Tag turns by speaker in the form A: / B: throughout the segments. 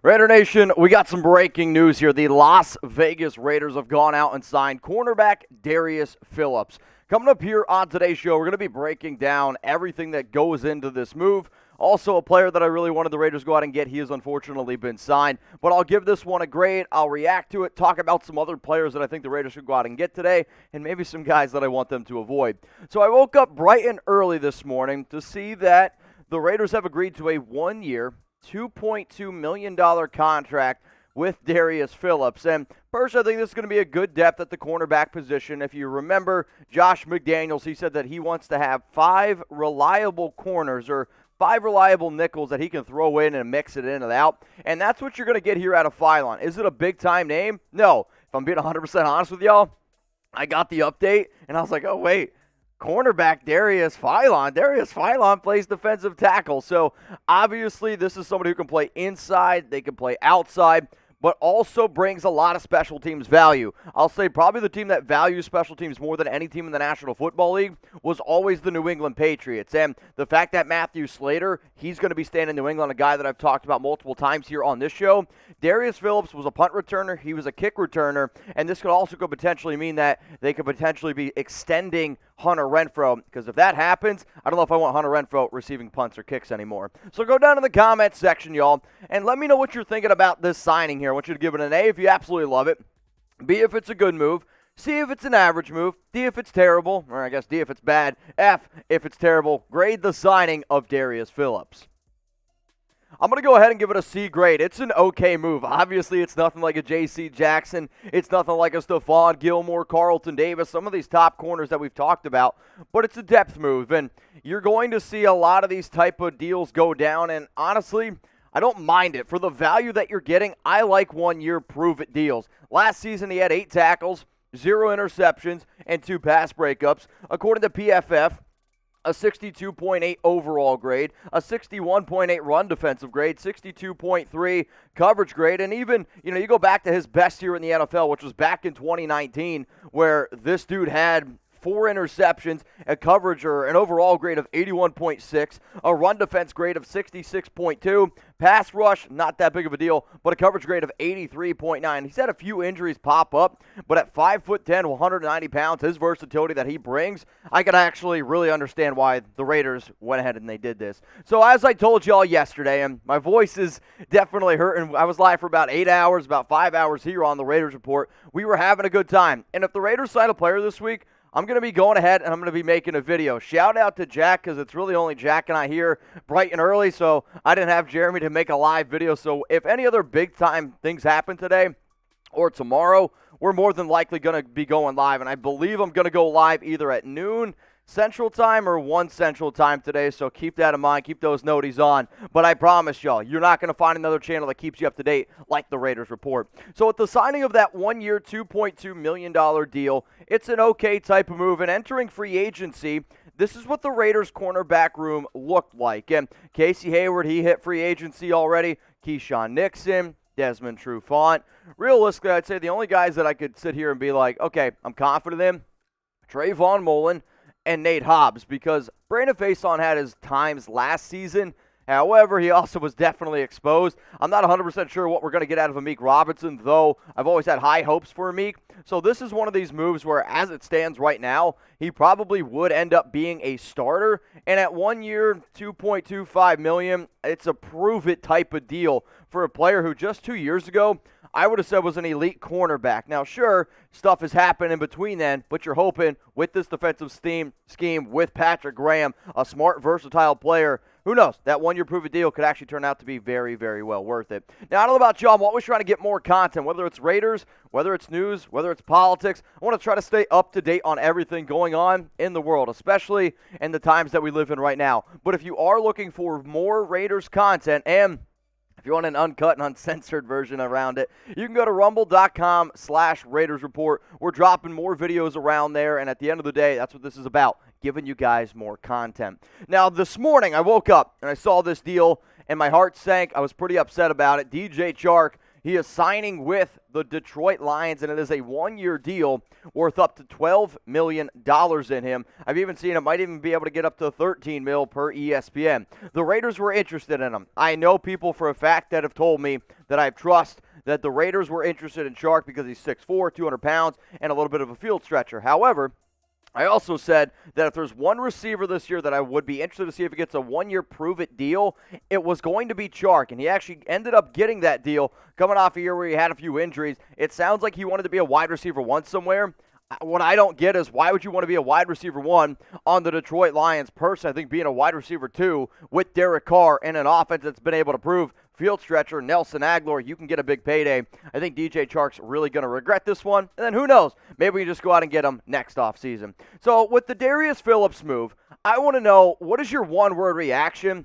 A: Raider Nation, we got some breaking news here. The Las Vegas Raiders have gone out and signed cornerback Darius Phillips. Coming up here on today's show, we're going to be breaking down everything that goes into this move. Also, a player that I really wanted the Raiders to go out and get. He has unfortunately been signed. But I'll give this one a grade. I'll react to it, talk about some other players that I think the Raiders should go out and get today, and maybe some guys that I want them to avoid. So I woke up bright and early this morning to see that the Raiders have agreed to a one-year, $2.2 million contract with Darius Phillips. And personally, I think this is going to be a good depth at the cornerback position. If you remember Josh McDaniels, he said that he wants to have 5 reliable corners or 5 reliable nickels that he can throw in and mix it in and out. And that's what you're going to get here out of Philon. Is it a big-time name? No. If I'm being 100% honest with y'all, I got the update, and I was like, oh, wait. Cornerback Darius Philon. Darius Philon plays defensive tackle. So, obviously, this is somebody who can play inside. They can play outside, but also brings a lot of special teams value. I'll say probably the team that values special teams more than any team in the National Football League was always the New England Patriots. And the fact that Matthew Slater, he's going to be staying in New England, a guy that I've talked about multiple times here on this show. Darius Phillips was a punt returner. He was a kick returner. And this could also potentially mean that they could potentially be extending Hunter Renfrow, because if that happens, I don't know if I want Hunter Renfrow receiving punts or kicks anymore. So go down in the comments section, y'all, and let me know what you're thinking about this signing here. I want you to give it an A if you absolutely love it, B if it's a good move, C if it's an average move, D if it's terrible, or I guess D if it's bad, F if it's terrible. Grade the signing of Darius Phillips. I'm going to go ahead and give it a C grade. It's an okay move. Obviously, it's nothing like a J.C. Jackson. It's nothing like a Stephon Gilmore, Carlton Davis, some of these top corners that we've talked about. But it's a depth move, and you're going to see a lot of these type of deals go down. And honestly, I don't mind it. For the value that you're getting, I like one-year prove-it deals. Last season, he had 8 tackles, 0 interceptions, and 2 pass breakups. According to PFF, a 62.8 overall grade, a 61.8 run defensive grade, 62.3 coverage grade, and even, you go back to his best year in the NFL, which was back in 2019, where this dude had 4 interceptions, a coverage or an overall grade of 81.6, a run defense grade of 66.2, pass rush, not that big of a deal, but a coverage grade of 83.9. He's had a few injuries pop up, but at 5'10", 190 pounds, his versatility that he brings, I can actually really understand why the Raiders went ahead and they did this. So as I told y'all yesterday, and my voice is definitely hurting, I was live for about 8 hours, about 5 hours here on the Raiders Report. We were having a good time. And if the Raiders sign a player this week, I'm going to be going ahead and I'm going to be making a video. Shout out to Jack, because it's really only Jack and I here bright and early, so I didn't have Jeremy to make a live video. So if any other big-time things happen today or tomorrow, we're more than likely going to be going live. And I believe I'm going to go live either at noon Central Time or 1 Central Time today, so keep that in mind. Keep those noties on. But I promise y'all, you're not going to find another channel that keeps you up to date like the Raiders Report. So with the signing of that one-year, $2.2 million deal, it's an okay type of move. And entering free agency, this is what the Raiders cornerback room looked like. And Casey Hayward, he hit free agency already. Keyshawn Nixon, Desmond Trufant. Realistically, I'd say the only guys that I could sit here and be like, okay, I'm confident in, Trayvon Mullen and Nate Hobbs, because Brandon Faison had his times last season. However, he also was definitely exposed. I'm not 100% sure what we're going to get out of Amik Robinson, though I've always had high hopes for Amik. So this is one of these moves where, as it stands right now, he probably would end up being a starter. And at 1 year, $2.25 million, it's a prove-it type of deal for a player who just 2 years ago I would have said was an elite cornerback. Now, sure, stuff has happened in between then, but you're hoping with this defensive scheme with Patrick Graham, a smart, versatile player, who knows, that one-year prove-it deal could actually turn out to be very, very well worth it. Now, I don't know about y'all, I'm always trying to get more content, whether it's Raiders, whether it's news, whether it's politics. I want to try to stay up to date on everything going on in the world, especially in the times that we live in right now. But if you are looking for more Raiders content, and if you want an uncut and uncensored version around it, you can go to rumble.com/Raiders Report. We're dropping more videos around there, and at the end of the day, that's what this is about, giving you guys more content. Now, this morning, I woke up, and I saw this deal, and my heart sank. I was pretty upset about it. DJ Chark, He is signing with the Detroit Lions, and it is a one-year deal worth up to $12 million in him. I've even seen it might even be able to get up to $13 million per ESPN. The Raiders were interested in him. I know people for a fact that have told me that I trust that the Raiders were interested in Chark because he's 6'4", 200 pounds, and a little bit of a field stretcher. However, I also said that if there's one receiver this year that I would be interested to see if he gets a one-year prove-it deal, it was going to be Chark, and he actually ended up getting that deal coming off a year where he had a few injuries. It sounds like he wanted to be a wide receiver one somewhere. What I don't get is why would you want to be a wide receiver one on the Detroit Lions? Personally, I think being a wide receiver two with Derek Carr in an offense that's been able to prove field stretcher, Nelson Aguilar, you can get a big payday. I think DJ Chark's really going to regret this one. And then who knows? Maybe we can just go out and get him next offseason. So with the Darius Phillips move, I want to know, what is your one-word reaction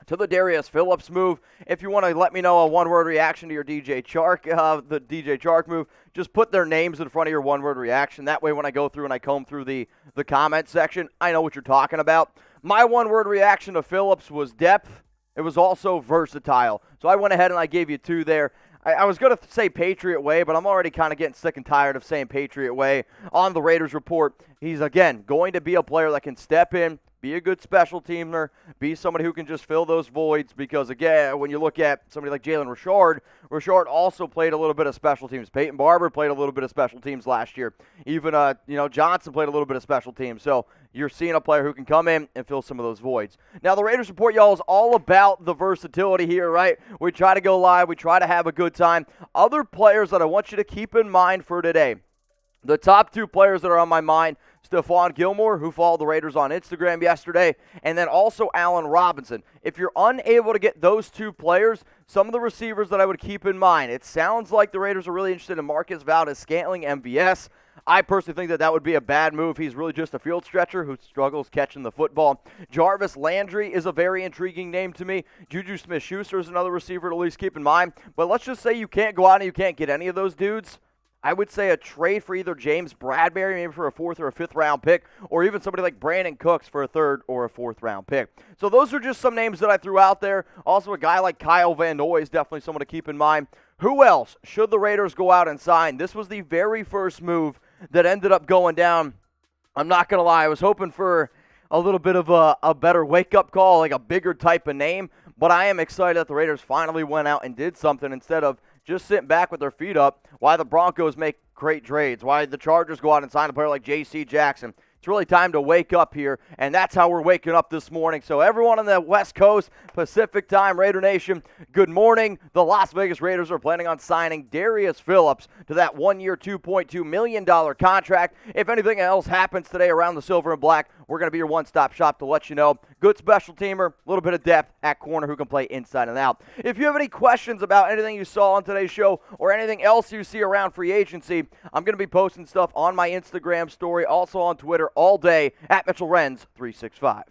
A: to the Darius Phillips move? If you want to let me know a one-word reaction to your DJ Chark, the DJ Chark move, just put their names in front of your one-word reaction. That way when I go through and I comb through the comment section, I know what you're talking about. My one-word reaction to Phillips was depth. It was also versatile. So I went ahead and I gave you two there. I was going to say Patriot Way, but I'm already kind of getting sick and tired of saying Patriot Way on the Raiders report. He's, again, going to be a player that can step in, be a good special teamer, be somebody who can just fill those voids because, again, when you look at somebody like Jalen Richard also played a little bit of special teams. Peyton Barber played a little bit of special teams last year. Even, Johnson played a little bit of special teams. So you're seeing a player who can come in and fill some of those voids. Now, the Raiders report, y'all, is all about the versatility here, right? We try to go live. We try to have a good time. Other players that I want you to keep in mind for today. The top two players that are on my mind, Stephon Gilmore, who followed the Raiders on Instagram yesterday, and then also Allen Robinson. If you're unable to get those two players, some of the receivers that I would keep in mind, it sounds like the Raiders are really interested in Marcus Valdez-Scantling, MVS. I personally think that would be a bad move. He's really just a field stretcher who struggles catching the football. Jarvis Landry is a very intriguing name to me. Juju Smith-Schuster is another receiver to at least keep in mind. But let's just say you can't go out and you can't get any of those dudes. I would say a trade for either James Bradbury, maybe for a 4th or a 5th round pick, or even somebody like Brandon Cooks for a 3rd or a 4th round pick. So those are just some names that I threw out there. Also, a guy like Kyle Van Noy is definitely someone to keep in mind. Who else should the Raiders go out and sign? This was the very first move that ended up going down. I'm not going to lie, I was hoping for a little bit of a better wake-up call, like a bigger type of name, but I am excited that the Raiders finally went out and did something instead of just sitting back with their feet up, why the Broncos make great trades, why the Chargers go out and sign a player like J.C. Jackson. It's really time to wake up here, and that's how we're waking up this morning. So everyone on the West Coast, Pacific Time, Raider Nation, good morning. The Las Vegas Raiders are planning on signing Darius Phillips to that one-year, $2.2 million contract. If anything else happens today around the silver and black, we're going to be your one-stop shop to let you know. Good special teamer, a little bit of depth at corner who can play inside and out. If you have any questions about anything you saw on today's show or anything else you see around free agency, I'm going to be posting stuff on my Instagram story, also on Twitter all day at Mitchell Renz 365.